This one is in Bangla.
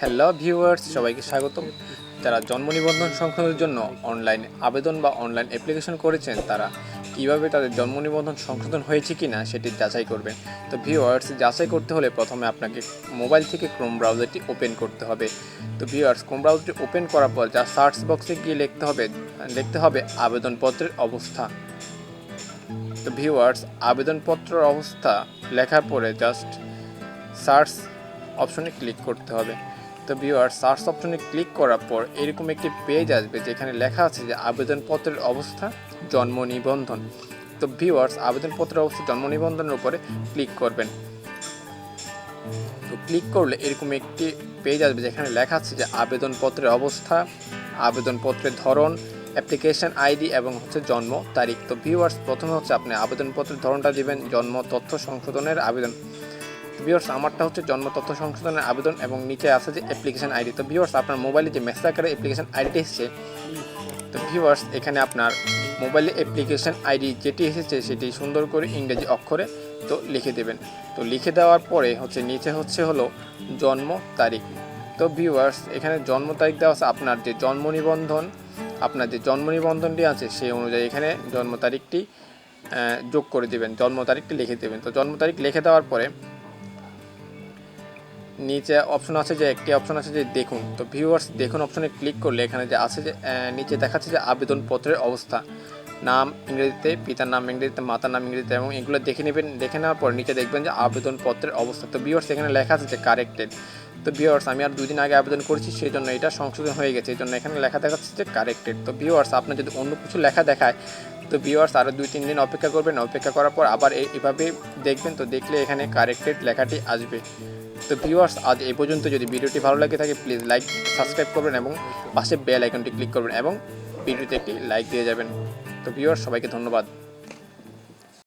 হ্যালো ভিউয়ার্স, সবাইকে স্বাগতম। যারা জন্ম নিবন্ধন সংশোধনের জন্য অনলাইন আবেদন বা অনলাইন অ্যাপ্লিকেশন করেছেন, তারা কিভাবে তাদের জন্ম নিবন্ধন সংশোধন হয়েছে কিনা সেটি যাচাই করবেন। তো ভিউয়ার্স, যাচাই করতে হলে প্রথমে আপনাকে মোবাইল থেকে ক্রোম ব্রাউজারটি ওপেন করতে হবে। তো ভিউয়ার্স, ক্রোম ব্রাউজারটি ওপেন করার পর যা সার্চ বক্সে গিয়ে লিখতে হবে আবেদনপত্রের অবস্থা। তো ভিউয়ার্স, আবেদনপত্রের অবস্থা লেখার পরে জাস্ট সার্চ অপশনে ক্লিক করতে হবে। তো ভিউয়ার, সার্চ অপশনে ক্লিক করার পর এরকম একটি পেজ আসবে যেখানে লেখা আছে যে আবেদনপত্রের অবস্থা জন্ম নিবন্ধন। তো ভিউয়ার্স, আবেদনপত্রের অবস্থা জন্ম নিবন্ধনের উপরে ক্লিক করবেন। তো ক্লিক করলে এরকম একটি পেজ আসবে যেখানে লেখা আছে যে আবেদনপত্রের অবস্থা, আবেদনপত্রের ধরন, অ্যাপ্লিকেশন আইডি এবং জন্ম তারিখ। তো ভিউয়ার্স, প্রথমে আপনি আবেদনপত্রের ধরনটা দিবেন জন্ম তথ্য সংশোধনের আবেদন। ভিউয়ার্স, আমারটা জন্ম তথ্য সংশোধনের আবেদন এবং নিচে আছে যে অ্যাপ্লিকেশন আইডি। তো ভিউয়ার্স, আপনার মোবাইলে যে মেসেজ আকারে অ্যাপ্লিকেশন আইডিটি এসেছে, তো ভিউয়ার্স এখানে আপনার মোবাইলে অ্যাপ্লিকেশন আইডি যেটি এসেছে সেটি সুন্দর করে ইংরেজি অক্ষরে তো লিখে দেবেন। তো লিখে দেওয়ার পরে নিচে হলো জন্ম তারিখ। তো ভিউয়ার্স, এখানে জন্ম তারিখ দেওয়া আছে আপনার যে জন্ম নিবন্ধনটি আছে সেই অনুযায়ী এখানে জন্ম তারিখটি যোগ করে দেবেন, জন্ম তারিখটি লিখে দেবেন। তো জন্ম তারিখ লিখে দেওয়ার পরে নিচে একটি অপশন আছে যে দেখুন। তো ভিউয়ার্স, দেখুন অপশনে ক্লিক করলে এখানে যে আছে যে নিচে দেখাচ্ছে যে আবেদনপত্রের অবস্থা, নাম ইংরেজিতে, পিতার নাম ইংরেজিতে, মাতার নাম ইংরেজিতে, এবং এগুলো দেখে নেবেন। দেখে নেওয়ার পর নিচে দেখবেন যে আবেদনপত্রের অবস্থা। তো ভিউয়ার্স, এখানে লেখা আছে যে কারেক্টেড। তো ভিউয়ার্স, আমি আর 2 দিন আগে আবেদন করেছি, সেই জন্য এটা সংশোধন হয়ে গেছে, এই জন্য এখানে লেখা দেখাচ্ছে যে কারেক্টেড। তো ভিউয়ার্স, আপনার যদি অন্য কিছু লেখা দেখায়, তো ভিউয়ার্স আরও 2-3 দিন অপেক্ষা করবেন। অপেক্ষা করার পর আবার এভাবে দেখবেন, তো দেখলে এখানে কারেক্টেড লেখাটি আসবে। তো ভিউয়ার্স, আজ এই পর্যন্ত। যদি ভিডিওটি ভালো লাগে থাকে প্লিজ লাইক, সাবস্ক্রাইব করবেন এবং পাশে বেল আইকনটি ক্লিক করবেন এবং ভিডিওতে একটি লাইক দিয়ে যাবেন। তো ভিউয়ার্স, সবাইকে ধন্যবাদ।